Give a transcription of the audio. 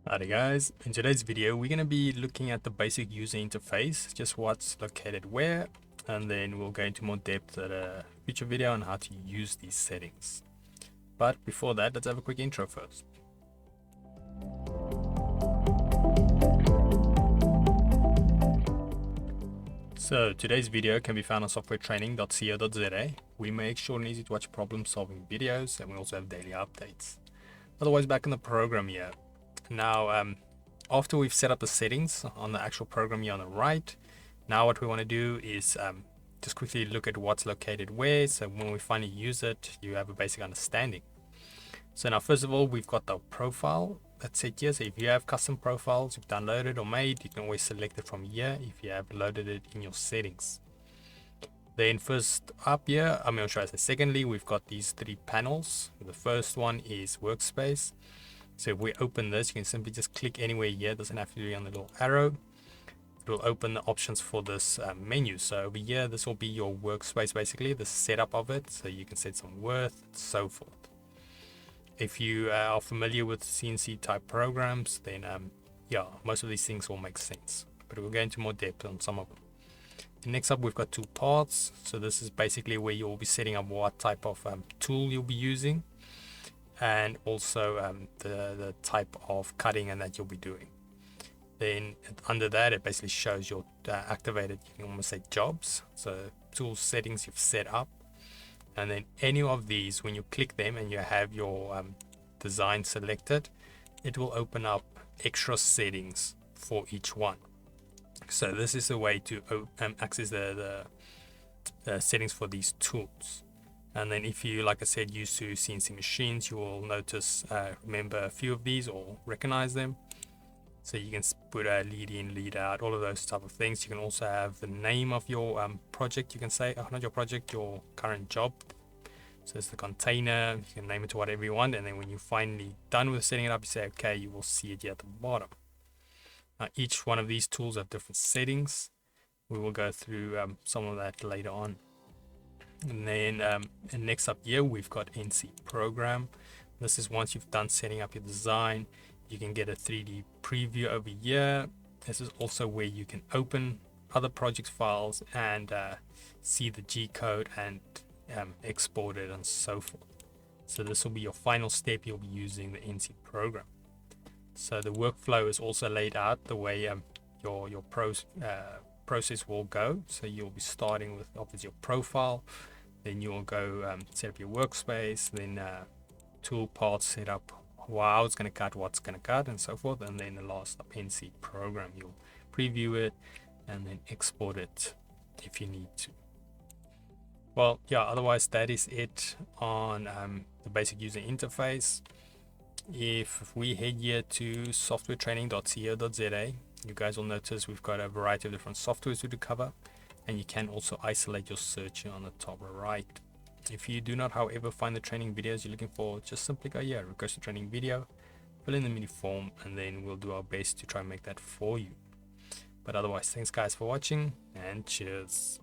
Alright guys, in today's video we're going to be looking at the basic user interface, just what's located where, and then we'll go into more depth at a future video on how to use these settings. But before that, let's have a quick intro first. So today's video can be found on softwaretraining.co.za. We make short and easy to watch problem solving videos, and we also have daily updates. Otherwise, back in the program here. Now, after we've set up the settings on the actual program here on the right, now what we want to do is just quickly look at what's located where, so when we finally use it, you have a basic understanding. So now, first of all, we've got the profile that's set here. So if you have custom profiles you've downloaded or made, you can always select it from here if you have loaded it in your settings. Then first up here, secondly, we've got these three panels. The first one is Workspace. So if we open this, you can simply just click anywhere here. It doesn't have to be on the little arrow. It will open the options for this menu. So over here, this will be your workspace, basically the setup of it. So you can set some worth, and so forth. If you are familiar with CNC type programs, then yeah, most of these things will make sense. But we'll go into more depth on some of them. And next up, we've got two parts. So this is basically where you'll be setting up what type of tool you'll be using, and also the type of cutting and that you'll be doing. Then under that, it basically shows your activated, you can almost say, jobs. So tool settings you've set up, and then any of these, when you click them and you have your design selected, it will open up extra settings for each one. So this is a way to access the settings for these tools. And then if you, like I said, used to CNC machines, you will notice, remember a few of these or recognize them. So you can put a lead in, lead out, all of those type of things. You can also have the name of your project. You can say, not your project, your current job. So it's the container. You can name it to whatever you want. And then when you're finally done with setting it up, you say, okay, you will see it here at the bottom. Now, each one of these tools have different settings. We will go through some of that later on. And then next up here, we've got NC program. This is once you've done setting up your design, you can get a 3D preview over here. This is also where you can open other project files and see the G code and export it and so forth. So this will be your final step. You'll be using the NC program. So the workflow is also laid out the way your process will go. So you'll be starting with obviously your profile, then you'll go set up your workspace, then tool parts set up, how it's going to cut, what's going to cut, and so forth. And then the last up, NC program, you'll preview it and then export it if you need to. Well, yeah, otherwise that is it on the basic user interface. If we head here to softwaretraining.co.za, you guys will notice we've got a variety of different softwares to cover, and you can also isolate your search on the top right. If you do not, however, find the training videos you're looking for, just simply go here, request a training video, fill in the mini form, and then we'll do our best to try and make that for you. But otherwise, thanks guys for watching, and cheers.